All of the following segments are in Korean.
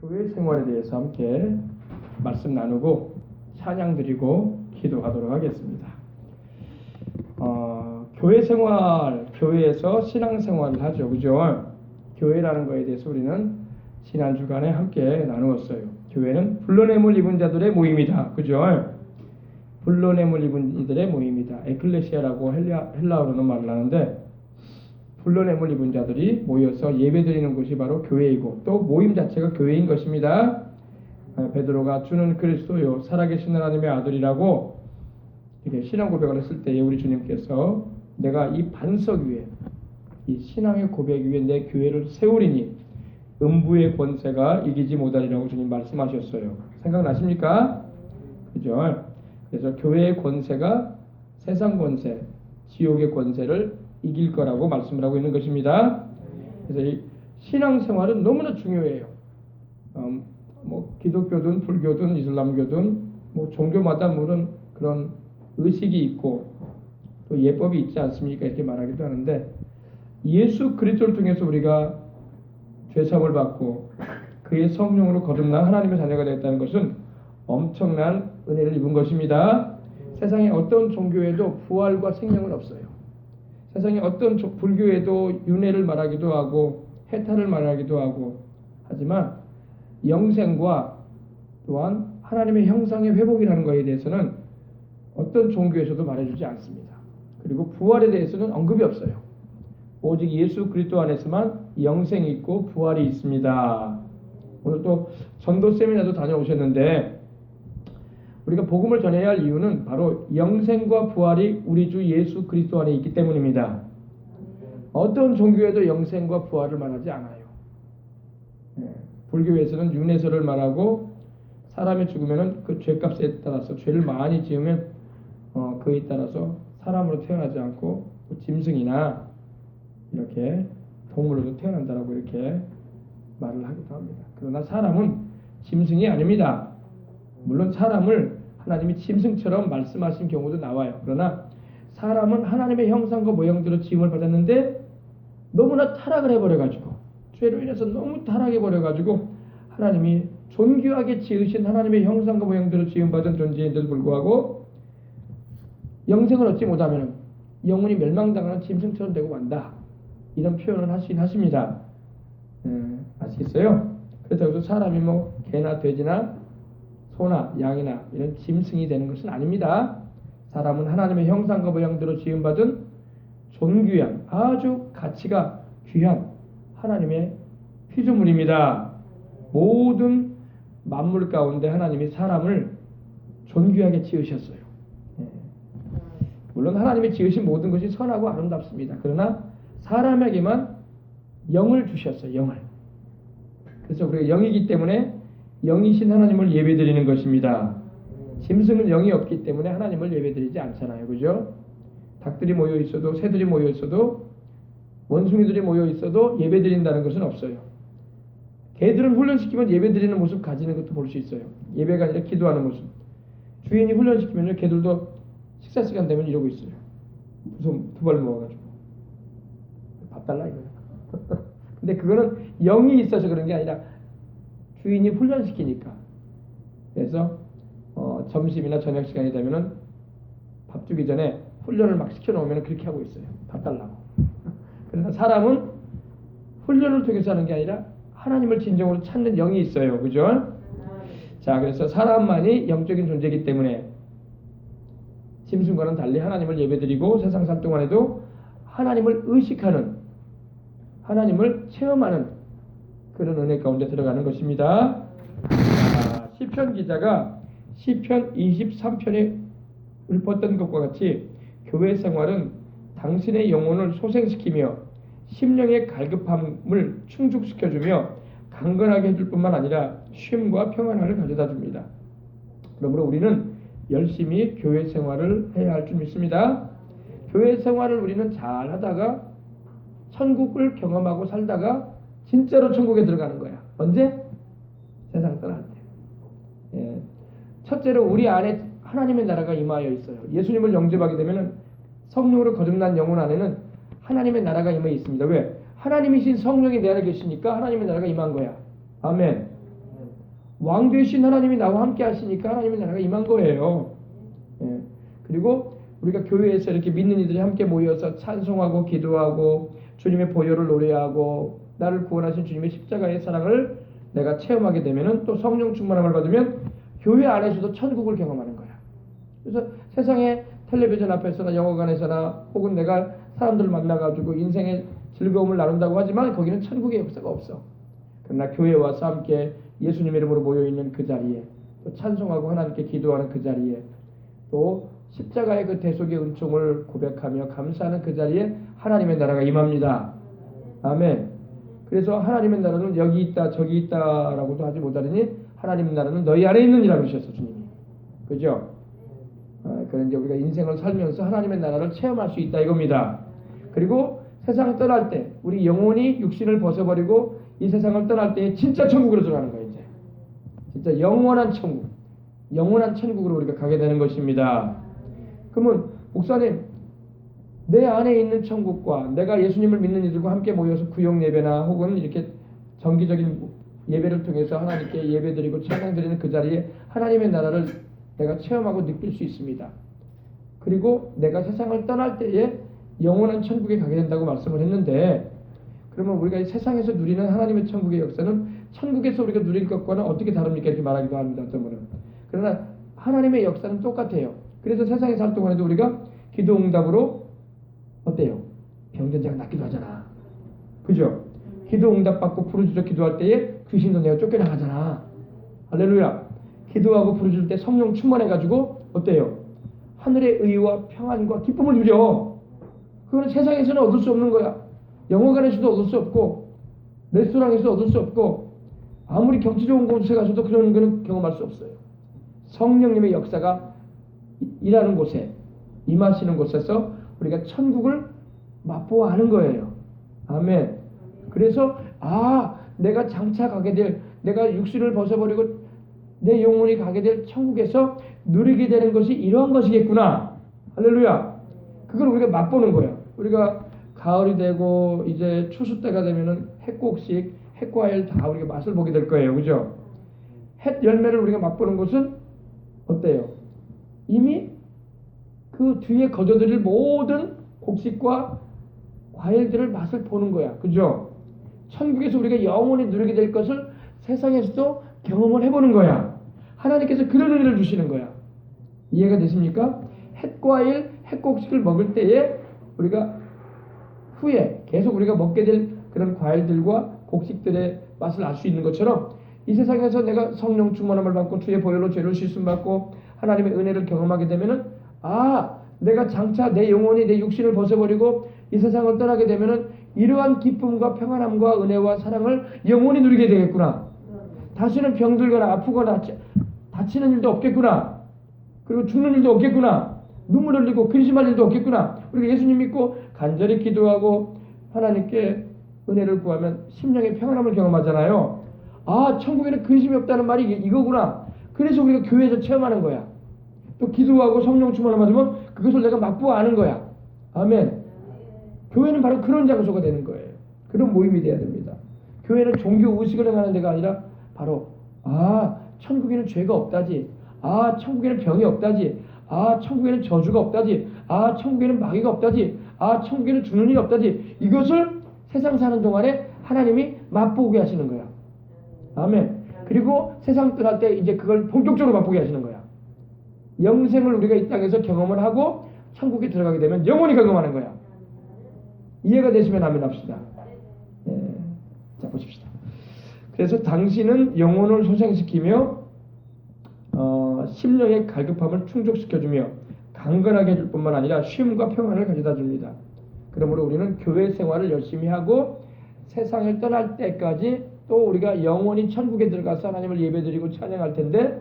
교회 생활에 대해서 함께 말씀 나누고 찬양 드리고 기도하도록 하겠습니다. 교회 생활, 교회에서 신앙 생활을 하죠. 그죠? 교회라는 거에 대해서 우리는 지난 주간에 함께 나누었어요. 교회는 불러냄을 입은 자들의 모임이다. 그죠? 불러냄을 입은 이들의 모임이다. 에클레시아라고 헬라어로는 말을 하는데, 불러냄을 입은 자들이 모여서 예배드리는 곳이 바로 교회이고, 또 모임 자체가 교회인 것입니다. 베드로가 주는 그리스도요 살아계신 하나님의 아들이라고 이렇게 신앙 고백을 했을 때에 우리 주님께서 내가 이 반석 위에, 이 신앙의 고백 위에 내 교회를 세우리니 음부의 권세가 이기지 못하리라고 주님 말씀하셨어요. 생각나십니까? 그죠? 그래서 교회의 권세가 세상 권세, 지옥의 권세를 이길 거라고 말씀을 하고 있는 것입니다. 그래서 이 신앙생활은 너무나 중요해요. 기독교든 불교든 이슬람교든 종교마다 물론 그런 의식이 있고 또 예법이 있지 않습니까? 이렇게 말하기도 하는데, 예수 그리스도를 통해서 우리가 죄사함을 받고 그의 성령으로 거듭난 하나님의 자녀가 되었다는 것은 엄청난 은혜를 입은 것입니다. 세상에 어떤 종교에도 부활과 생명은 없어요. 세상에 어떤 불교에도 윤회를 말하기도 하고 해탈을 말하기도 하고 하지만 영생과 또한 하나님의 형상의 회복이라는 것에 대해서는 어떤 종교에서도 말해주지 않습니다. 그리고 부활에 대해서는 언급이 없어요. 오직 예수 그리스도 안에서만 영생이 있고 부활이 있습니다. 오늘 또 전도 세미나도 다녀오셨는데, 우리가 복음을 전해야 할 이유는 바로 영생과 부활이 우리 주 예수 그리스도 안에 있기 때문입니다. 어떤 종교에도 영생과 부활을 말하지 않아요. 불교에서는 윤회설을 말하고, 사람이 죽으면 그 죄값에 따라서 죄를 많이 지으면 그에 따라서 사람으로 태어나지 않고 짐승이나 이렇게 동물로도 태어난다라고 이렇게 말을 하기도 합니다. 그러나 사람은 짐승이 아닙니다. 물론 사람을 하나님이 짐승처럼 말씀하신 경우도 나와요. 그러나 사람은 하나님의 형상과 모형대로 지음을 받았는데 너무나 타락을 해버려가지고, 죄로 인해서 너무 타락해버려가지고 하나님이 존귀하게 지으신 하나님의 형상과 모형대로 지음받은 존재인데도 불구하고 영생을 얻지 못하면 영혼이 멸망당하는 짐승처럼 되고 만다, 이런 표현을 하시긴 하십니다. 아시겠어요? 그렇다고 해서 사람이 개나 돼지나 소나 양이나 이런 짐승이 되는 것은 아닙니다. 사람은 하나님의 형상과 모양대로 지음받은 존귀한, 아주 가치가 귀한 하나님의 피조물입니다. 모든 만물 가운데 하나님이 사람을 존귀하게 지으셨어요. 물론 하나님이 지으신 모든 것이 선하고 아름답습니다. 그러나 사람에게만 영을 주셨어요. 영을. 그래서 우리가 영이기 때문에 영이신 하나님을 예배드리는 것입니다. 짐승은 영이 없기 때문에 하나님을 예배드리지 않잖아요. 그죠? 닭들이 모여 있어도, 새들이 모여 있어도, 원숭이들이 모여 있어도 예배드린다는 것은 없어요. 개들은 훈련시키면 예배드리는 모습 가지는 것도 볼 수 있어요. 예배가 아니라 기도하는 모습. 주인이 훈련시키면 개들도 식사 시간 되면 이러고 있어요. 두 발 모아가지고 밥 달라 이거예요. 근데 그거는 영이 있어서 그런 게 아니라 주인이 훈련시키니까. 그래서 점심이나 저녁 시간이 되면은 밥 주기 전에 훈련을 막 시켜놓으면 그렇게 하고 있어요. 밥 달라고. 그러나 사람은 훈련을 통해서 하는 게 아니라 하나님을 진정으로 찾는 영이 있어요. 그죠? 자, 그래서 사람만이 영적인 존재이기 때문에 짐승과는 달리 하나님을 예배드리고 세상 살 동안에도 하나님을 의식하는, 하나님을 체험하는 그런 은혜 가운데 들어가는 것입니다. 시편 기자가 시편 23편에 읊었던 것과 같이 교회 생활은 당신의 영혼을 소생시키며 심령의 갈급함을 충족시켜주며 강건하게 해줄 뿐만 아니라 쉼과 평안함을 가져다 줍니다. 그러므로 우리는 열심히 교회 생활을 해야 할 줄 믿습니다. 교회 생활을 우리는 잘 하다가 천국을 경험하고 살다가 진짜로 천국에 들어가는 거야. 언제? 세상 떠날 때. 첫째로 우리 안에 하나님의 나라가 임하여 있어요. 예수님을 영접하게 되면 성령으로 거듭난 영혼 안에는 하나님의 나라가 임해 있습니다. 왜? 하나님이신 성령이 내 안에 계시니까 하나님의 나라가 임한 거야. 아멘. 왕 되신 하나님이 나와 함께 하시니까 하나님의 나라가 임한 거예요. 예. 그리고 우리가 교회에서 이렇게 믿는 이들이 함께 모여서 찬송하고 기도하고 주님의 보혈을 노래하고 나를 구원하신 주님의 십자가의 사랑을 내가 체험하게 되면은 또 성령 충만함을 받으면 교회 안에서도 천국을 경험하는 거야. 그래서 세상에 텔레비전 앞에서나 영화관에서나 혹은 내가 사람들을 만나가지고 인생의 즐거움을 나눈다고 하지만 거기는 천국의 역사가 없어. 그러나 교회에 와서 함께 예수님 이름으로 모여있는 그 자리에 또 찬송하고 하나님께 기도하는 그 자리에 또 십자가의 그 대속의 은총을 고백하며 감사하는 그 자리에 하나님의 나라가 임합니다. 아멘. 그래서 하나님의 나라는 여기 있다 저기 있다라고도 하지 못하더니 하나님의 나라는 너희 안에 있느니라 그러셨어 주님이. 그죠? 그런 이제 우리가 인생을 살면서 하나님의 나라를 체험할 수 있다 이겁니다. 그리고 세상을 떠날 때 우리 영혼이 육신을 벗어버리고 이 세상을 떠날 때 진짜 천국으로 들어가는 거예요. 이제 진짜 영원한 천국, 영원한 천국으로 우리가 가게 되는 것입니다. 그러면 목사님, 내 안에 있는 천국과 내가 예수님을 믿는 이들과 함께 모여서 구역 예배나 혹은 이렇게 정기적인 예배를 통해서 하나님께 예배드리고 찬양드리는 그 자리에 하나님의 나라를 내가 체험하고 느낄 수 있습니다. 그리고 내가 세상을 떠날 때에 영원한 천국에 가게 된다고 말씀을 했는데, 그러면 우리가 이 세상에서 누리는 하나님의 천국의 역사는 천국에서 우리가 누릴 것과는 어떻게 다릅니까? 이렇게 말하기도 합니다. 어떤 분은. 그러나 하나님의 역사는 똑같아요. 그래서 세상에 살 동안에도 우리가 기도 응답으로 어때요? 병전자가 낫기도 하잖아. 그죠? 기도 응답 받고 부르짖어 기도할 때에 귀신도 내가 쫓겨나가잖아. 할렐루야. 기도하고 부르짖을 때 성령 충만해가지고 어때요? 하늘의 의와 평안과 기쁨을 누려. 그거는 세상에서는 얻을 수 없는 거야. 영화관에서도 얻을 수 없고 레스토랑에서도 얻을 수 없고 아무리 경치 좋은 곳에 가서도 그런 거는 경험할 수 없어요. 성령님의 역사가 일하는 곳에 임하시는 곳에서 우리가 천국을 맛보아 하는 거예요. 아멘. 그래서 내가 장차 가게 될, 내가 육신을 벗어버리고 내 영혼이 가게 될 천국에서 누리게 되는 것이 이러한 것이겠구나. 할렐루야. 그걸 우리가 맛보는 거예요. 우리가 가을이 되고 이제 추수 때가 되면은 핵곡식, 핵과일 다 우리가 맛을 보게 될 거예요. 그죠? 햇 열매를 우리가 맛보는 것은 어때요? 이미 그 뒤에 거저들일 모든 곡식과 과일들을 맛을 보는 거야. 그죠? 천국에서 우리가 영원히 누리게 될 것을 세상에서도 경험을 해보는 거야. 하나님께서 그런 은혜를 주시는 거야. 이해가 되십니까? 햇과일, 핵곡식을 먹을 때에 우리가 후에 계속 우리가 먹게 될 그런 과일들과 곡식들의 맛을 알 수 있는 것처럼 이 세상에서 내가 성령 충만함을 받고 주의 보혈로 죄를 씻음 받고 하나님의 은혜를 경험하게 되면은 내가 장차 내 영혼이 내 육신을 벗어버리고 이 세상을 떠나게 되면은 이러한 기쁨과 평안함과 은혜와 사랑을 영원히 누리게 되겠구나. 다시는 병들거나 아프거나 다치는 일도 없겠구나. 그리고 죽는 일도 없겠구나. 눈물 흘리고 근심할 일도 없겠구나. 우리가 예수님 믿고 간절히 기도하고 하나님께 은혜를 구하면 심령의 평안함을 경험하잖아요. 천국에는 근심이 없다는 말이 이거구나. 그래서 우리가 교회에서 체험하는 거야. 또 기도하고 성령 충만을 받으면 그것을 내가 맛보아 아는 거야. 아멘. 교회는 바로 그런 장소가 되는 거예요. 그런 모임이 돼야 됩니다. 교회는 종교 의식을 행하는 데가 아니라 바로 천국에는 죄가 없다지. 천국에는 병이 없다지. 천국에는 저주가 없다지. 천국에는 마귀가 없다지. 천국에는 죽는 일이 없다지. 이것을 세상 사는 동안에 하나님이 맛보게 하시는 거야. 아멘. 그리고 세상 떠날 때 이제 그걸 본격적으로 맛보게 하시는 거야. 영생을 우리가 이 땅에서 경험을 하고 천국에 들어가게 되면 영원히 경험하는 거야. 이해가 되시면 아멘 합시다. 자, 보십시다. 그래서 당신은 영혼을 소생시키며 심령의 갈급함을 충족시켜주며 강건하게 해줄 뿐만 아니라 쉼과 평안을 가져다 줍니다. 그러므로 우리는 교회 생활을 열심히 하고 세상을 떠날 때까지 또 우리가 영원히 천국에 들어가서 하나님을 예배드리고 찬양할 텐데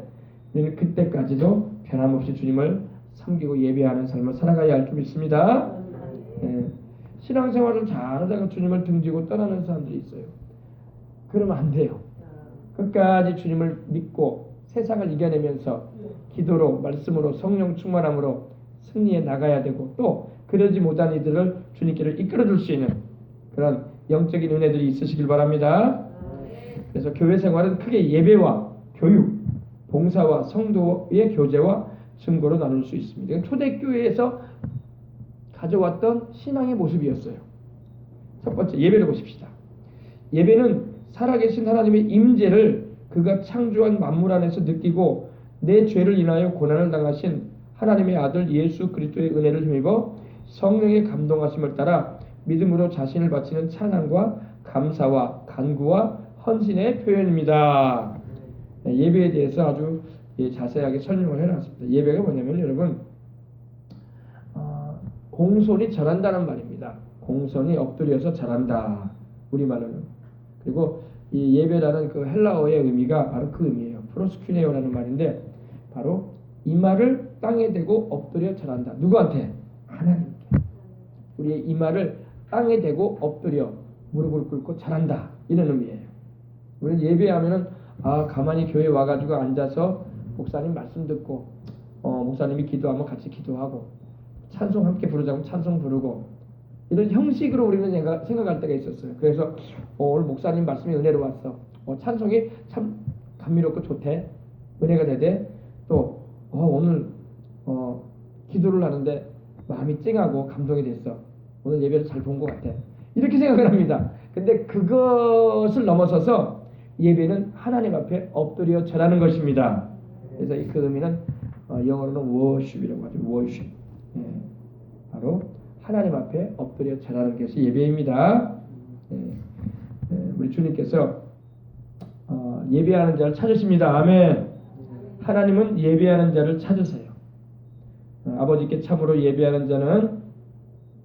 우리는 그때까지도 변함없이 주님을 섬기고 예배하는 삶을 살아가야 할 줄 믿습니다. 신앙생활을 잘하다가 주님을 등지고 떠나는 사람들이 있어요. 그러면 안 돼요. 끝까지 주님을 믿고 세상을 이겨내면서 기도로, 말씀으로, 성령 충만함으로 승리해 나가야 되고 또 그러지 못한 이들을 주님께로 이끌어줄 수 있는 그런 영적인 은혜들이 있으시길 바랍니다. 그래서 교회 생활은 크게 예배와 교육, 봉사와 성도의 교제와 증거로 나눌 수 있습니다. 초대교회에서 가져왔던 신앙의 모습이었어요. 첫 번째, 예배를 보십시다. 예배는 살아계신 하나님의 임재를 그가 창조한 만물 안에서 느끼고 내 죄를 인하여 고난을 당하신 하나님의 아들 예수 그리스도의 은혜를 힘입어 성령의 감동하심을 따라 믿음으로 자신을 바치는 찬양과 감사와 간구와 헌신의 표현입니다. 예배에 대해서 아주 자세하게 설명을 해놨습니다. 예배가 뭐냐면 여러분, 공손히 절한다는 말입니다. 공손히 엎드려서 절한다, 우리말로는. 그리고 이 예배라는 그 헬라어의 의미가 바로 그 의미예요. 프로스큐네오라는 말인데, 바로 이마를 땅에 대고 엎드려 절한다. 누구한테? 하나님께. 우리의 이마를 땅에 대고 엎드려 무릎을 꿇고 절한다, 이런 의미예요. 우리는 예배하면은 가만히 교회 와가지고 앉아서 목사님 말씀 듣고 목사님이 기도하면 같이 기도하고 찬송 함께 부르자면 찬송 부르고, 이런 형식으로 우리는 생각할 때가 있었어요. 그래서 오늘 목사님 말씀이 은혜로 왔어. 찬송이 참 감미롭고 좋대. 은혜가 되대. 또 오늘 기도를 하는데 마음이 찡하고 감동이 됐어. 오늘 예배를 잘 본 것 같아. 이렇게 생각을 합니다. 근데 그것을 넘어서서 예배는 하나님 앞에 엎드려 절하는 것입니다. 그래서 그 의미는 영어로는 worship이라고 하죠. worship. 바로 하나님 앞에 엎드려 절하는 것이 예배입니다. 우리 주님께서 예배하는 자를 찾으십니다. 아멘. 하나님은 예배하는 자를 찾으세요. 아버지께 참으로 예배하는 자는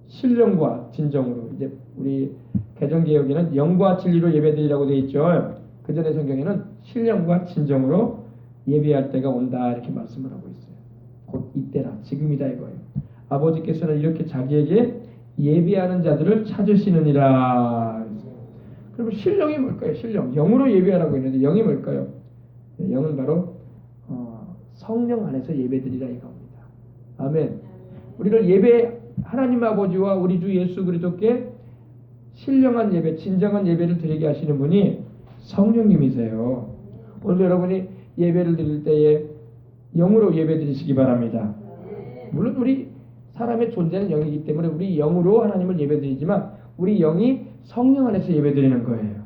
신령과 진정으로, 이제 우리 개정개혁에는 영과 진리로 예배드리라고 되어 있죠. 그 전에 성경에는 신령과 진정으로 예배할 때가 온다, 이렇게 말씀을 하고 있어요. 곧 이때라, 지금이다 이거예요. 아버지께서는 이렇게 자기에게 예배하는 자들을 찾으시느니라. 그럼 신령이 뭘까요? 신령. 영으로 예배하라고 했는데 영이 뭘까요? 영은 바로 성령 안에서 예배드리라 이겁니다. 아멘. 우리를 하나님 아버지와 우리 주 예수 그리스도께 신령한 예배, 진정한 예배를 드리게 하시는 분이 성령님이세요. 오늘 여러분이 예배를 드릴 때에 영으로 예배 드리시기 바랍니다. 물론 우리 사람의 존재는 영이기 때문에 우리 영으로 하나님을 예배 드리지만 우리 영이 성령 안에서 예배 드리는 거예요.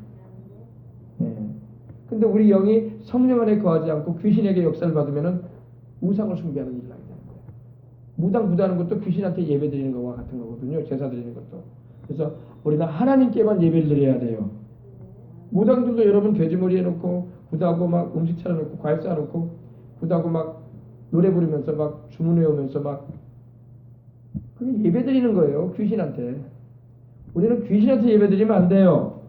근데 우리 영이 성령 안에 거하지 않고 귀신에게 역사를 받으면은 우상을 숭배하는 일을 하게 되는 거예요. 무당 부다는 것도 귀신한테 예배 드리는 것과 같은 거거든요. 제사 드리는 것도. 그래서 우리는 하나님께만 예배를 드려야 돼요. 무당들도 여러분 돼지머리 해놓고 부다고 막 음식 차려놓고 과일 쌓아놓고 부다고 막 노래 부르면서 막 주문 외우면서 막 그게 예배 드리는 거예요. 귀신한테. 우리는 귀신한테 예배 드리면 안 돼요.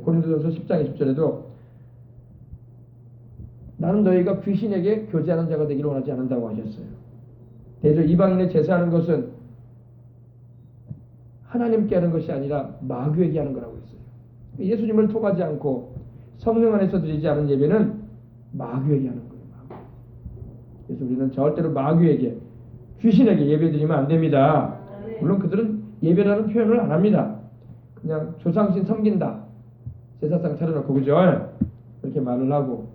고린도전서 10장 20절에도 나는 너희가 귀신에게 교제하는 자가 되기를 원하지 않는다고 하셨어요. 대저 이방인의 제사하는 것은 하나님께 하는 것이 아니라 마귀에게 하는 거라고 했어요. 예수님을 통하지 않고 성령 안에서 드리지 않은 예배는 마귀에게 하는 거예요. 마귀. 그래서 우리는 절대로 마귀에게, 귀신에게 예배 드리면 안 됩니다. 물론 그들은 예배라는 표현을 안 합니다. 그냥 조상신 섬긴다, 제사상 차려놓고, 그죠? 그렇게 말을 하고,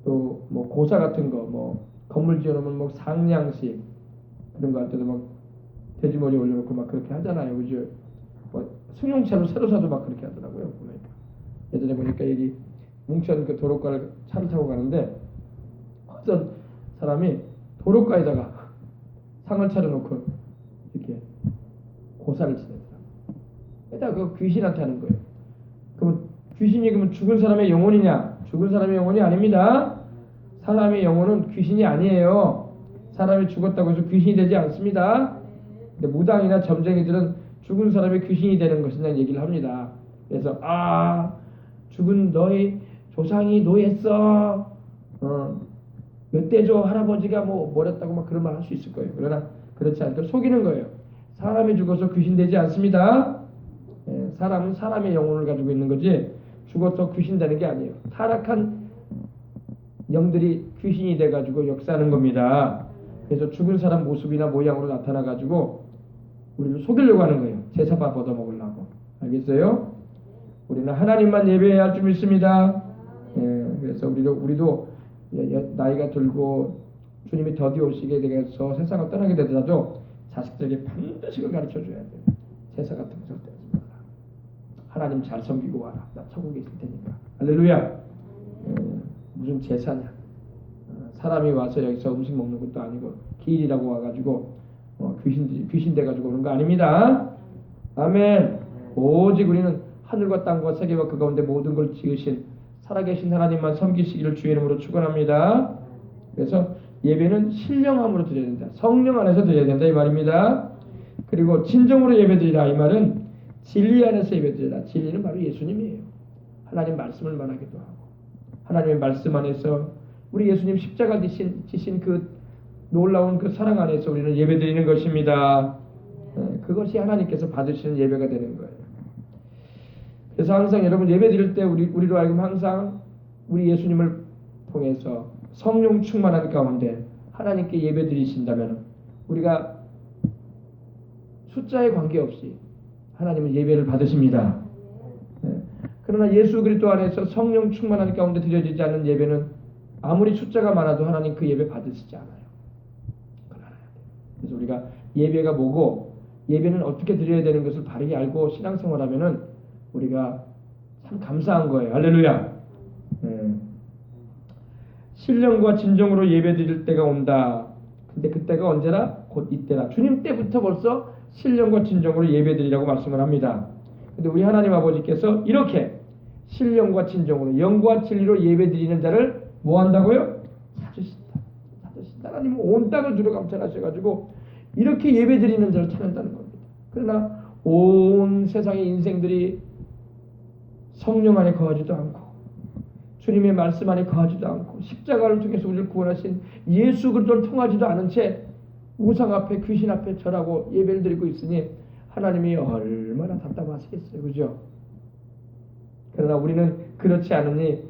또 뭐 고사 같은 거, 뭐 건물 지어놓으면 뭐 상냥식 그런 거 할 때도 막 돼지머리 올려놓고 막 그렇게 하잖아요, 그죠? 뭐 승용차로 새로 사도 막 그렇게 하더라고요. 보니까 예전에 보니까 여기 뭉천 그 도로가를 차를 타고 가는데 어떤 사람이 도로가에다가 상을 차려놓고 이렇게 고사를 지냈다. 일단 그 귀신한테 하는 거예요. 그러면 귀신이 그러면 죽은 사람의 영혼이냐? 죽은 사람의 영혼이 아닙니다. 사람의 영혼은 귀신이 아니에요. 사람이 죽었다고 해서 귀신이 되지 않습니다. 근데 무당이나 점쟁이들은 죽은 사람이 귀신이 되는 것이라는 얘기를 합니다. 그래서 죽은 너희 조상이 노했어. 몇 대조 할아버지가 뭐랬다고 막 그런 말 할 수 있을 거예요. 그러나 그렇지 않고 속이는 거예요. 사람이 죽어서 귀신 되지 않습니다. 사람은 사람의 영혼을 가지고 있는 거지 죽어서 귀신 되는 게 아니에요. 타락한 영들이 귀신이 돼가지고 역사하는 겁니다. 그래서 죽은 사람 모습이나 모양으로 나타나가지고 우리를 속이려고 하는 거예요. 제사밥 얻어먹으려고. 알겠어요? 우리는 하나님만 예배해야 할 줄 믿습니다. 그래서 우리도 나이가 들고 주님이 더디 오시게 돼서 세상을 떠나게 되더라도 자식들에게 반드시 그걸 가르쳐 줘야 돼요. 제사 같은 거 절대 하지 마라. 하나님 잘 섬기고 와라. 나 천국에 있을 테니까. 할렐루야. 무슨 제사냐? 사람이 와서 여기서 음식 먹는 것도 아니고 기일이라고 와가지고 귀신 돼가지고 오는 거 아닙니다. 아멘. 오직 우리는 하늘과 땅과 세계와 그 가운데 모든 걸 지으신 살아계신 하나님만 섬기시기를 주의 이름으로 축원합니다. 그래서 예배는 신령함으로 드려야 된다. 성령 안에서 드려야 된다 이 말입니다. 그리고 진정으로 예배드리라 이 말은 진리 안에서 예배드리라. 진리는 바로 예수님이에요. 하나님 말씀을 말하기도 하고 하나님의 말씀 안에서 우리 예수님 십자가 지신 그 놀라운 그 사랑 안에서 우리는 예배드리는 것입니다. 그것이 하나님께서 받으시는 예배가 되는 거예요. 그래서 항상 여러분 예배드릴 때 우리로 하여금 항상 우리 예수님을 통해서 성령 충만한 가운데 하나님께 예배드리신다면 우리가 숫자에 관계없이 하나님은 예배를 받으십니다. 그러나 예수 그리스도 안에서 성령 충만한 가운데 드려지지 않는 예배는 아무리 숫자가 많아도 하나님 그 예배 받으시지 않아요. 그래서 우리가 예배가 뭐고 예배는 어떻게 드려야 되는 것을 바르게 알고 신앙생활하면은 우리가 참 감사한 거예요. 할렐루야. 신령과 진정으로 예배드릴 때가 온다. 근데 그때가 언제나 곧 이때라. 주님 때부터 벌써 신령과 진정으로 예배드리라고 말씀을 합니다. 근데 우리 하나님 아버지께서 이렇게 신령과 진정으로 영과 진리로 예배드리는 자를 뭐 한다고요? 찾으신다. 하나님은 온 땅을 두루 감찰하셔가지고 이렇게 예배드리는 자를 찾는다는 겁니다. 그러나 온 세상의 인생들이 성령 안에 거하지도 않고 주님의 말씀 안에 거하지도 않고 십자가를 통해서 우리를 구원하신 예수 그리스도를 통하지도 않은 채 우상 앞에 귀신 앞에 절하고 예배를 드리고 있으니 하나님이 얼마나 답답하시겠어요. 그죠? 그러나 우리는 그렇지 않으니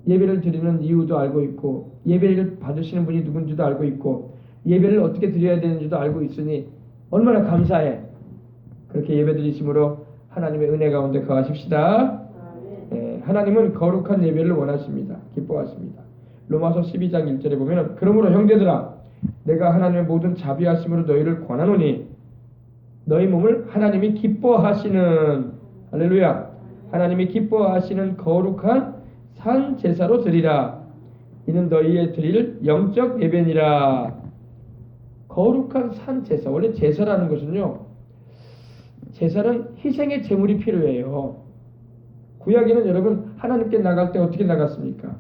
예배를 드리는 이유도 알고 있고 예배를 받으시는 분이 누군지도 알고 있고 예배를 어떻게 드려야 되는지도 알고 있으니 얼마나 감사해. 그렇게 예배 드리심으로 하나님의 은혜 가운데 거하십시다. 하나님은 거룩한 예배를 원하십니다. 기뻐하십니다. 로마서 12장 1절에 보면 그러므로 형제들아 내가 하나님의 모든 자비하심으로 너희를 권하노니 너희 몸을 하나님이 기뻐하시는 할렐루야 하나님이 기뻐하시는 거룩한 산 제사로 드리라. 이는 너희의 드릴 영적 예배니라. 거룩한 산 제사. 원래 제사라는 것은요. 제사는 희생의 제물이 필요해요. 구약에는 여러분 하나님께 나갈 때 어떻게 나갔습니까?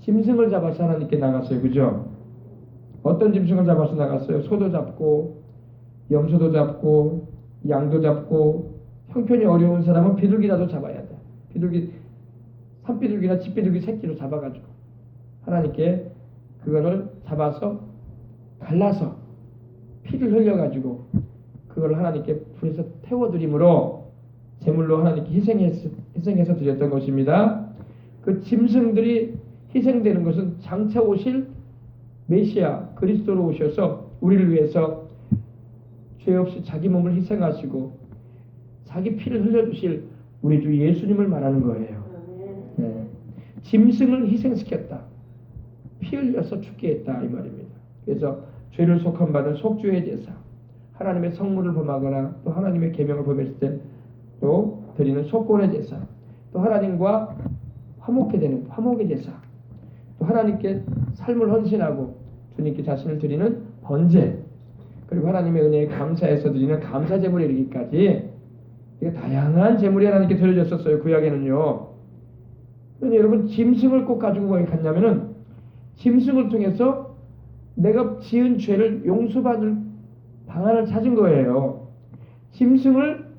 짐승을 잡아서 하나님께 나갔어요. 그죠? 어떤 짐승을 잡아서 나갔어요? 소도 잡고 염소도 잡고 양도 잡고 형편이 어려운 사람은 비둘기라도 잡아야 돼. 비둘기 산비둘기나 집비둘기 새끼로 잡아가지고 하나님께 그거를 잡아서 갈라서 피를 흘려가지고 그걸 하나님께 불에서 태워드림으로 제물로 하나님께 희생해서 드렸던 것입니다. 그 짐승들이 희생되는 것은 장차 오실 메시아 그리스도로 오셔서 우리를 위해서 죄 없이 자기 몸을 희생하시고 자기 피를 흘려주실 우리 주 예수님을 말하는 거예요. 짐승을 희생시켰다. 피 흘려서 죽게 했다 이 말입니다. 그래서 죄를 속한 바는 속죄의 제사, 하나님의 성물을 범하거나 또 하나님의 계명을 범했을 때 또 드리는 속건의 제사, 또 하나님과 화목해 되는 화목의 제사, 또 하나님께 삶을 헌신하고 주님께 자신을 드리는 번제, 그리고 하나님의 은혜에 감사해서 드리는 감사 제물에 이르기까지 다양한 제물이 하나님께 드려졌었어요. 구약에는요. 그런데 여러분 짐승을 꼭 가지고 거기 갔냐면은 짐승을 통해서 내가 지은 죄를 용서받을 방안을 찾은 거예요. 짐승을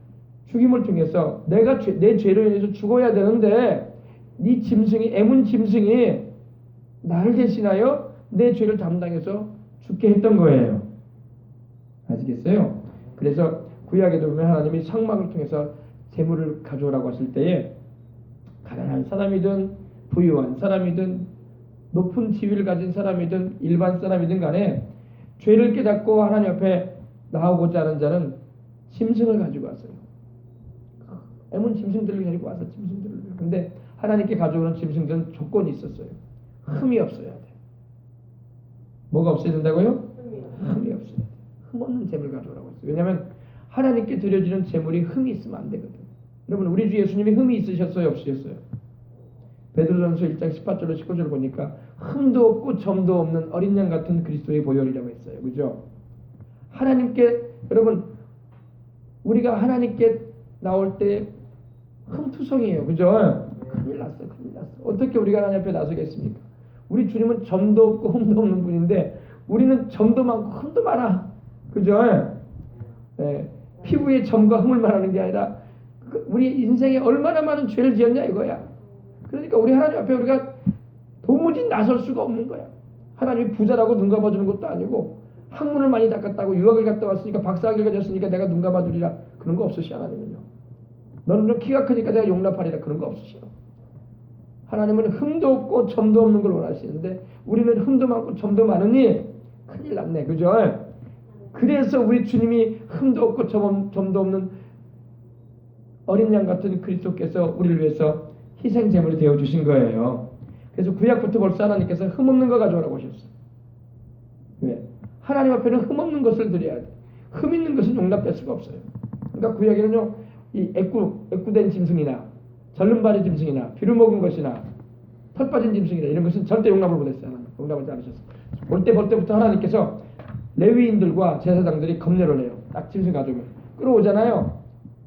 죽임을 통해서 내가 내 죄로 인해서 죽어야 되는데 이 짐승이 애문 짐승이 나를 대신하여 내 죄를 담당해서 죽게 했던 거예요. 아시겠어요? 그래서 구약에도 보면 하나님이 성막을 통해서 제물을 가져오라고 하실 때에 가난한 사람이든 부유한 사람이든 높은 지위를 가진 사람이든 일반 사람이든 간에 죄를 깨닫고 하나님 앞에 나오고자 하는 자는 짐승을 가지고 왔어요. 애문 짐승들을 데리고 와서 짐승들을. 근데 하나님께 가져오는 짐승들은 조건이 있었어요. 흠이 없어야 돼. 뭐가 없어야 된다고요? 흠이 없어야 돼. 흠 없는 제물 가져오라고 했어요. 왜냐하면 하나님께 드려지는 제물이 흠이 있으면 안 되거든. 여러분 우리 주 예수님이 흠이 있으셨어요? 없으셨어요? 베드로전서 1장 18절로 19절 보니까 흠도 없고 점도 없는 어린 양 같은 그리스도의 보혈이라고 했어요. 그죠? 하나님께 여러분 우리가 하나님께 나올 때 흠투성이에요. 그죠? 큰일 났어. 어떻게 우리가 하나님 앞에 나서겠습니까? 우리 주님은 점도 없고 흠도 없는 분인데 우리는 점도 많고 흠도 많아. 그죠? 예, 피부에 점과 흠을 말하는 게 아니라 우리 인생에 얼마나 많은 죄를 지었냐 이거야. 그러니까 우리 하나님 앞에 우리가 도무지 나설 수가 없는 거야. 하나님이 부자라고 눈 감아주는 것도 아니고 학문을 많이 닦았다고 유학을 갔다 왔으니까 박사학위를 가졌으니까 내가 눈 감아주리라 그런 거 없으시오. 하나님은요. 너는 좀 키가 크니까 내가 용납하리라 그런 거 없으시오. 하나님은 흠도 없고 점도 없는 걸 원하시는데 우리는 흠도 많고 점도 많으니 큰일 났네. 그죠? 그래서 우리 주님이 흠도 없고 점도 없는 어린 양 같은 그리스도께서 우리를 위해서 희생 제물이 되어 주신 거예요. 그래서 구약부터 벌써 하나님께서 흠 없는 거 가져오라고 하셨어요. 왜? 하나님 앞에는 흠 없는 것을 드려야 돼. 흠 있는 것은 용납될 수가 없어요. 그러니까 구약에는요, 이 애꾸된 짐승이나 절름발이 짐승이나 비루 먹은 것이나 털 빠진 짐승이나 이런 것은 절대 용납을 못했어요. 하나님. 용납하지 않으셨어요. 볼 때부터 하나님께서 레위인들과 제사장들이 검열을 해요. 딱 짐승 가져오면 끌어오잖아요.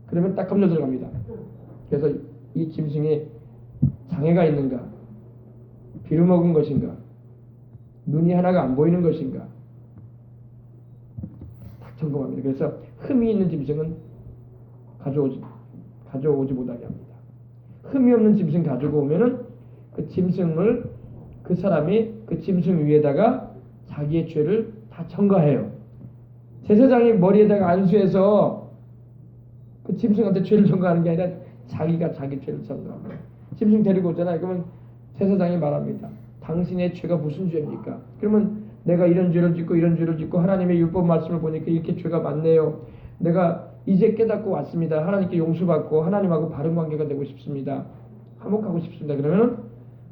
그러면 딱 검열 들어갑니다. 그래서 이 짐승이 장애가 있는가, 비루 먹은 것인가, 눈이 하나가 안 보이는 것인가 딱 점검합니다. 그래서 흠이 있는 짐승은 가져오지 못하게 합니다. 흠이 없는 짐승 가지고 오면은 그 짐승을 그 사람이 그 짐승 위에다가 자기의 죄를 다 전가해요. 제사장이 머리에다가 안수해서 그 짐승한테 죄를 전가하는 게 아니라 자기가 자기 죄를 전가합니다. 짐승 데리고 오잖아요. 그러면 제사장이 말합니다. 당신의 죄가 무슨 죄입니까? 그러면 내가 이런 죄를 짓고 하나님의 율법 말씀을 보니까 이렇게 죄가 많네요. 내가 이제 깨닫고 왔습니다. 하나님께 용서받고 하나님하고 바른 관계가 되고 싶습니다. 화목하고 싶습니다. 그러면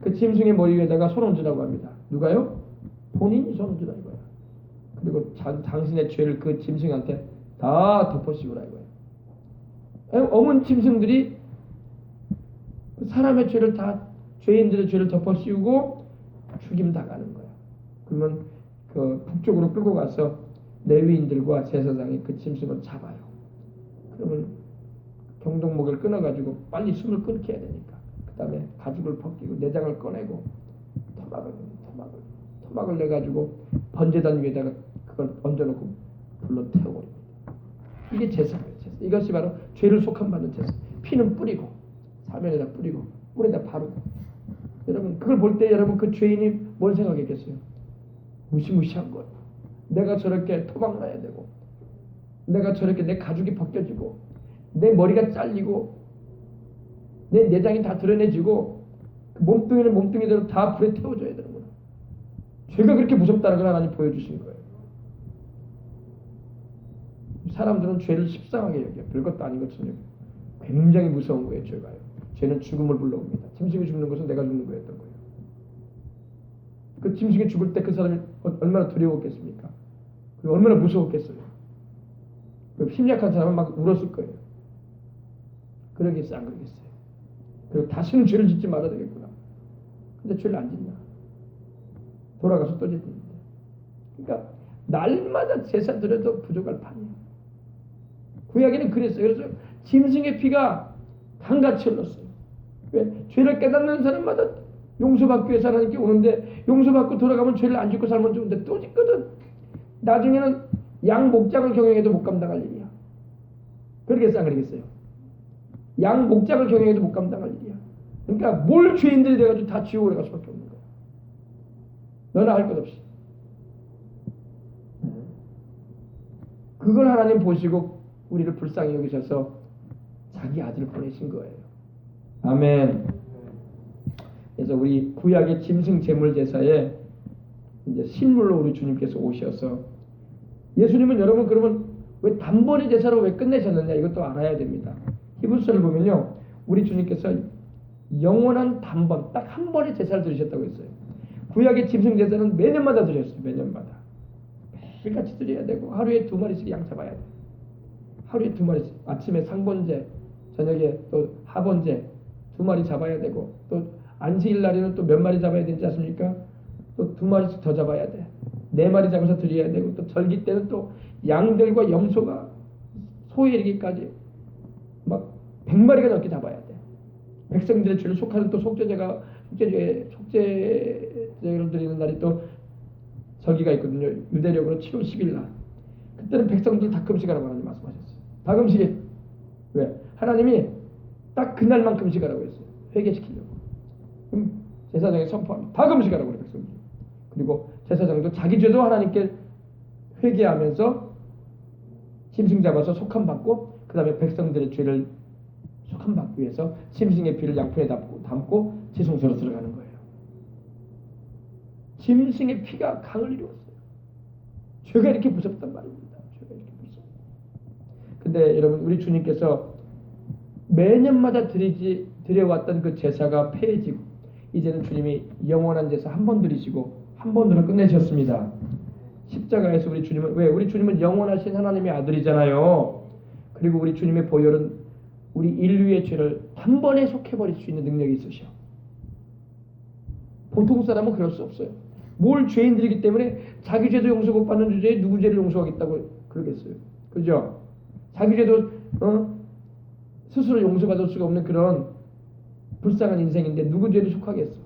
그 짐승의 머리 위에다가 손 얹으라고 합니다. 누가요? 본인이 손 얹으라 이거야. 그리고 당신의 죄를 그 짐승한테 다 덮어씌우라 이거야. 어문 짐승들이 사람의 죄를 다 죄인들의 죄를 덮어씌우고 죽임 당하는 거야. 그러면 그 북쪽으로 끌고 가서 레위인들과 제사장이 그 짐승을 잡아요. 그러면 경동목을 끊어가지고 빨리 숨을 끊게 해야 되니까 그 다음에 가죽을 벗기고 내장을 꺼내고 토막을 내가지고 번제단 위에다가 그걸 얹어놓고 불로 태워버립니다. 이게 제사예요. 제사. 이것이 바로 죄를 속함받는 제사. 피는 뿌리고 사면에다 뿌리고 뿔에다 바르고. 여러분 그걸 볼 때 여러분 그 죄인이 뭘 생각했겠어요? 무시무시한 거예요. 내가 저렇게 토막 나야 되고 내가 저렇게 내 가죽이 벗겨지고 내 머리가 잘리고 내 내장이 다 드러내지고 그 몸뚱이는 몸뚱이대로 다 불에 태워져야 되는구나. 죄가 그렇게 무섭다는 걸 하나님 보여주신 거예요. 사람들은 죄를 십상하게 여겨요. 별것도 아닌 것처럼 여겨요. 굉장히 무서운 거예요. 죄가요. 죄는 죽음을 불러옵니다. 짐승이 죽는 것은 내가 죽는 거였던 거예요. 그 짐승이 죽을 때 그 사람이 얼마나 두려웠겠습니까? 그리고 얼마나 무서웠겠어요. 힘약한 사람은 막 울었을 거예요. 그러겠어요? 안 그러겠어요? 그리고 다시는 죄를 짓지 말아야 되겠구나. 근데 죄를 안 짓나? 돌아가서 또 짓는데. 그러니까 날마다 제사 드려도 부족할 판이에요. 구약에는 그랬어요. 그래서 짐승의 피가 강같이 흘렀어요. 왜? 죄를 깨닫는 사람마다 용서받기 위해서 하나님께 오는데 용서받고 돌아가면 죄를 안 짓고 살면 좋은데 또 짓거든. 나중에는 양 목장을 경영해도 못 감당할 일이야. 그러겠어요? 안 그러겠어요? 양 목장을 경영해도 못 감당할 일이야. 그러니까 뭘 죄인들이 돼가지고 다 지옥으로 갈 수밖에 없는 거야. 너나 할 것 없이. 그걸 하나님 보시고 우리를 불쌍히 여기셔서 자기 아들을 보내신 거예요. 아멘. 그래서 우리 구약의 짐승 제물 제사에 이제 신물로 우리 주님께서 오셔서 예수님은 여러분 그러면 왜 단번에 제사로 왜 끝내셨느냐 이것도 알아야 됩니다. 히브리서를 보면요, 우리 주님께서 영원한 단번, 딱 한 번의 제사를 드리셨다고 했어요. 구약의 짐승 제사는 매년마다 드렸어요. 매년마다 매일같이 드려야 되고, 하루에 2마리씩 양 잡아야 돼. 하루에 2마리씩. 아침에 상번제, 저녁에 또 하번제 2마리 잡아야 되고, 또 안식일 날에는 또 몇 마리 잡아야 되지 않습니까? 또 2마리씩 더 잡아야 돼. 4마리 잡아서 드려야 되고, 또 절기 때는 또 양들과 염소가 소에 이르기까지 막 100마리가 넘게 잡아야 돼. 백성들의 죄를 속하는 또 속죄제를 드리는 날이 또 절기가 있거든요. 유대력으로 7월 10일 날. 그때는 백성들 다 금식하라고 하나님 말씀하셨어요. 다 금식해. 왜? 하나님이 딱 그날만 금식하라고 했어요. 회개시키려고. 그럼 제사장이 선포합니다. 다 금식하라고 그래, 백성들. 그리고 제사장도 자기 죄도 하나님께 회개하면서 짐승 잡아서 속함받고, 그 다음에 백성들의 죄를 속함받기 위해서 짐승의 피를 양푼에 담고 지성소로 들어가는 거예요. 짐승의 피가 강을 이루었어요. 죄가 이렇게 무섭단 말입니다. 죄가 이렇게 무섭다. 근데 여러분, 우리 주님께서 매년마다 드려왔던 그 제사가 폐해지고, 이제는 주님이 영원한 제사 한 번 드리시고 한 번으로 끝내셨습니다. 십자가에서 우리 주님은, 왜? 우리 주님은 영원하신 하나님의 아들이잖아요. 그리고 우리 주님의 보혈은 우리 인류의 죄를 단번에 속해버릴 수 있는 능력이 있으셔. 보통 사람은 그럴 수 없어요. 뭘 죄인들이기 때문에 자기 죄도 용서 못 받는 주제에 누구 죄를 용서하겠다고 그러겠어요. 그죠? 자기 죄도 스스로 용서받을 수가 없는 그런 불쌍한 인생인데 누구 죄를 속하겠어.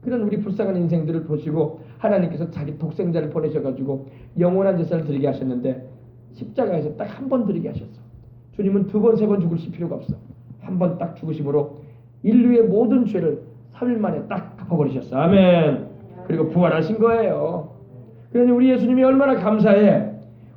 그런 우리 불쌍한 인생들을 보시고 하나님께서 자기 독생자를 보내셔가지고 영원한 제사를 드리게 하셨는데, 십자가에서 딱 한 번 드리게 하셨어. 주님은 2번, 3번 죽으실 필요가 없어. 한 번 딱 죽으심으로 인류의 모든 죄를 3일 만에 딱 갚아버리셨어. 아멘. 그리고 부활하신 거예요. 그러니 우리 예수님이 얼마나 감사해.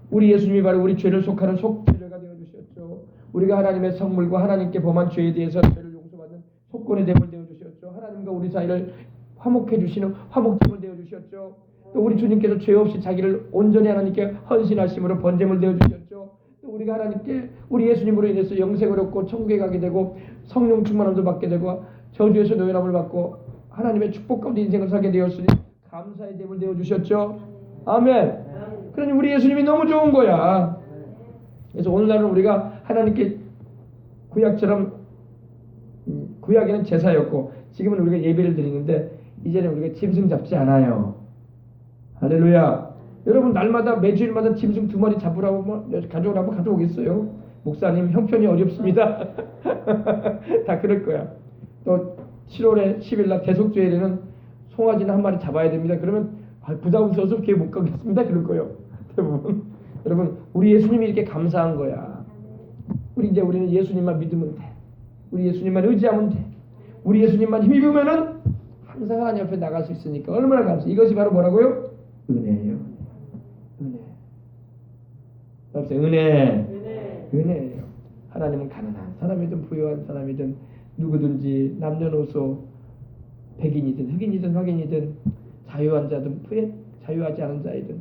우리 예수님이 바로 우리 죄를 속하는 속죄자가 되어주셨죠. 우리가 하나님의 성물과 하나님께 범한 죄에 대해서 죄를 용서받는 속건의 제물 되어주셨죠. 하나님과 우리 사이를 화목해 주시는 화목제물 되어주셨죠. 또 우리 주님께서 죄 없이 자기를 온전히 하나님께 헌신하심으로 번제물 되어주셨죠. 또 우리가 하나님께 우리 예수님으로 인해서 영생을 얻고 천국에 가게 되고 성령 충만함도 받게 되고 저주에서 노연함을 받고 하나님의 축복 가운데 인생을 살게 되었으니 감사의 제물 되어주셨죠. 아멘. 그러니 우리 예수님이 너무 좋은 거야. 그래서 오늘날은 우리가 하나님께 구약처럼, 구약에는 제사였고 지금은 우리가 예배를 드리는데 이제는 우리가 짐승 잡지 않아요. 할렐루야. 여러분, 날마다 매주일마다 짐승 2마리 잡으라고 가져오라고 가져오겠어요? 목사님 형편이 어렵습니다. 다 그럴 거야. 또 7월에 10일날 대속주일에는 송아지는 1마리 잡아야 됩니다. 그러면 부담스러워서 교회 못 가겠습니다. 그럴 거예요. 대부분. 여러분, 우리 예수님이 이렇게 감사한 거야. 우리는 예수님만 믿으면 돼. 우리 예수님만 의지하면 돼. 우리 예수님만 힘입으면은 항상 하나님 앞에 나갈 수 있으니까 얼마나 감사해. 이것이 바로 뭐라고요? 은혜예요. 은혜. 은혜예요. 하나님은 가난한 사람이든 부유한 사람이든 누구든지 남녀노소, 백인이든 흑인이든 화인이든 자유한 자든 자유하지 않은 자이든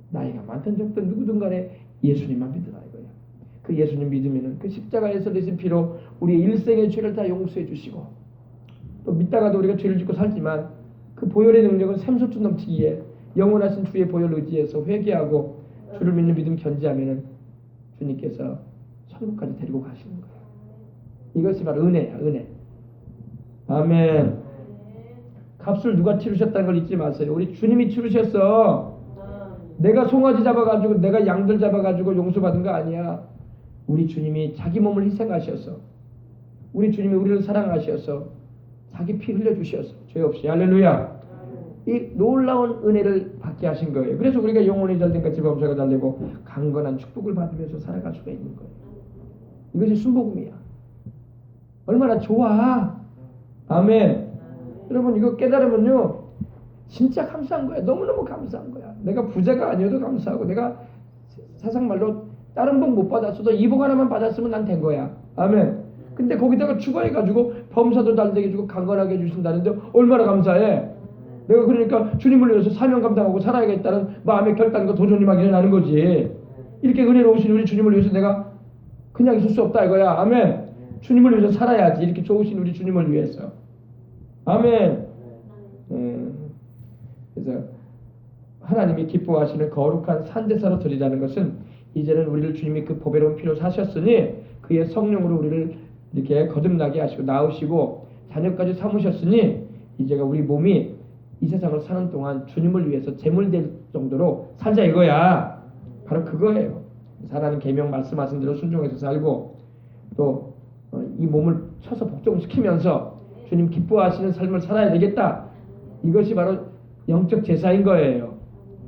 나이가 많든 적든 누구든 간에 예수님만 믿으라 이거야. 그 예수님 믿으면은 그 십자가에서 내신 피로 우리의 일생의 죄를 다 용서해 주시고, 또 믿다가도 우리가 죄를 짓고 살지만 그 보혈의 능력은 샘솟듯 넘치기에 영원하신 주의 보혈 의지해서 회개하고 주를 믿는 믿음 견지하면은 주님께서 천국까지 데리고 가시는 거예요. 이것이 바로 은혜야, 은혜. 아멘. 값을 누가 치르셨다는 걸 잊지 마세요. 우리 주님이 치르셨어. 내가 송아지 잡아가지고 내가 양들 잡아가지고 용서받은 거 아니야. 우리 주님이 자기 몸을 희생하셔서, 우리 주님이 우리를 사랑하셔서 자기 피 흘려주셔서 죄 없이, 할렐루야, 이 놀라운 은혜를 받게 하신 거예요. 그래서 우리가 영혼이 잘된 같이 범사가 잘되고 강건한 축복을 받으면서 살아갈 수가 있는 거예요. 이것이 순복음이야. 얼마나 좋아. 아멘. 여러분, 이거 깨달으면요 진짜 감사한 거야. 너무너무 감사한 거야. 내가 부자가 아니어도 감사하고, 내가 세상 말로 다른 복 못 받았어도 이 복 하나만 받았으면 난 된 거야. 아멘. 근데 거기다가 추가해가지고 범사도 잘되게 해주고 강건하게 해주신다는데 얼마나 감사해. 내가 그러니까 주님을 위해서 사명 감당하고 살아야겠다는 마음의 결단과 도전이 막 일어나는 거지. 이렇게 은혜로우신 우리 주님을 위해서 내가 그냥 있을 수 없다 이거야. 아멘. 주님을 위해서 살아야지. 이렇게 좋으신 우리 주님을 위해서. 아멘. 그래서 하나님이 기뻐하시는 거룩한 산제사로 드리라는 것은 이제는 우리를 주님이 그 보배로운 피로 사셨으니 그의 성령으로 우리를 이렇게 거듭나게 하시고 낳으시고 자녀까지 삼으셨으니 이제가 우리 몸이 이 세상을 사는 동안 주님을 위해서 제물될 정도로 살자 이거야. 바로 그거예요. 하나님 계명 말씀하신 대로 순종해서 살고 또 이 몸을 쳐서 복종시키면서 주님 기뻐하시는 삶을 살아야 되겠다. 이것이 바로 영적 제사인 거예요.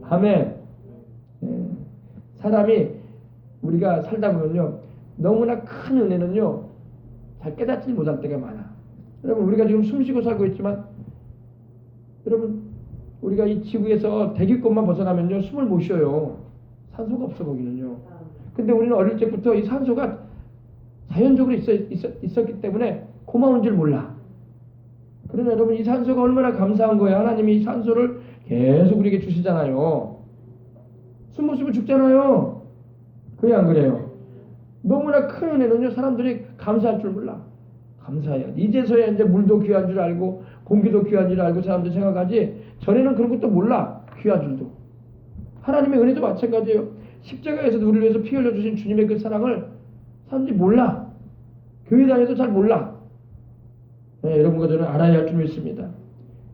아멘. 사람이 우리가 살다 보면요 너무나 큰 은혜는요 잘 깨닫지 못할 때가 많아. 여러분 우리가 지금 숨쉬고 살고 있지만 여러분 우리가 이 지구에서 대기권만 벗어나면요 숨을 못 쉬어요. 산소가 없어 거기는요. 근데 우리는 어릴 때부터 이 산소가 자연적으로 있었기 때문에 고마운 줄 몰라. 그러나 여러분 이 산소가 얼마나 감사한 거예요. 하나님이 이 산소를 계속 우리에게 주시잖아요. 숨 못 쉬면 죽잖아요. 그래 안 그래요? 너무나 큰 은혜는요 사람들이 감사할 줄 몰라. 감사해야 이제서야 이제 물도 귀한 줄 알고 공기도 귀한 줄 알고 사람들이 생각하지 전에는 그런 것도 몰라. 귀한 줄도. 하나님의 은혜도 마찬가지예요. 십자가에서도 우리를 위해서 피 흘려주신 주님의 그 사랑을 사람들이 몰라. 교회 다녀도 잘 몰라. 네, 여러분과 저는 알아야 할 줄 믿습니다.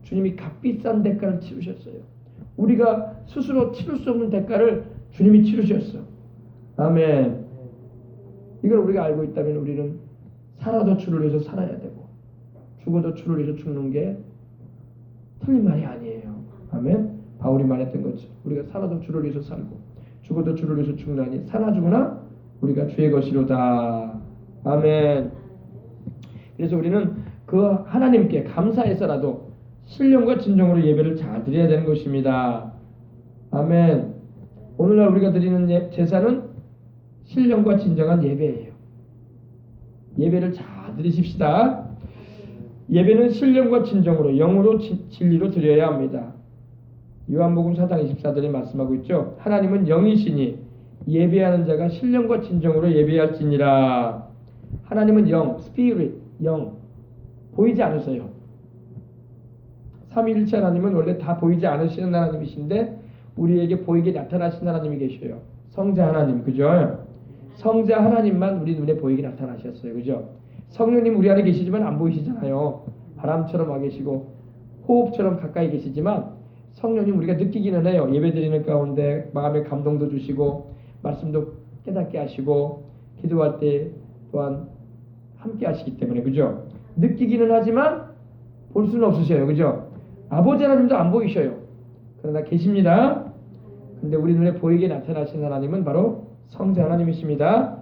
주님이 값비싼 대가를 치르셨어요. 우리가 스스로 치를 수 없는 대가를 주님이 치르셨어. 아멘. 이걸 우리가 알고 있다면 우리는 살아도 주를 위해서 살아야 되고 죽어도 주를 위해서 죽는 게 틀린 말이 아니에요. 아멘. 바울이 말했던 거죠. 우리가 살아도 주를 위해서 살고 죽어도 주를 위해서 죽나니 사나 죽으나 우리가 주의 것이로다. 아멘. 그래서 우리는 그 하나님께 감사해서라도 신령과 진정으로 예배를 잘 드려야 되는 것입니다. 아멘. 오늘날 우리가 드리는 제사는 신령과 진정한 예배예요. 예배를 잘 드리십시다. 예배는 신령과 진정으로 영으로 진리로 드려야 합니다. 요한복음 4장 24절에 말씀하고 있죠. 하나님은 영이시니 예배하는 자가 신령과 진정으로 예배할지니라. 하나님은 영, 스피릿, 영. 보이지 않으세요. 삼위일체 하나님은 원래 다 보이지 않으시는 하나님이신데 우리에게 보이게 나타나신 하나님이 계셔요. 성자 하나님, 그죠? 성자 하나님만 우리 눈에 보이게 나타나셨어요. 그죠? 성령님 우리 안에 계시지만 안 보이시잖아요. 바람처럼 와 계시고 호흡처럼 가까이 계시지만 성령님 우리가 느끼기는 해요. 예배드리는 가운데 마음의 감동도 주시고 말씀도 깨닫게 하시고 기도할 때 또한 함께 하시기 때문에 그죠? 느끼기는 하지만 볼 수는 없으셔요. 그죠? 아버지 하나님도 안 보이셔요. 그러나 계십니다. 근데 우리 눈에 보이게 나타나신 하나님은 바로 성자 하나님이십니다.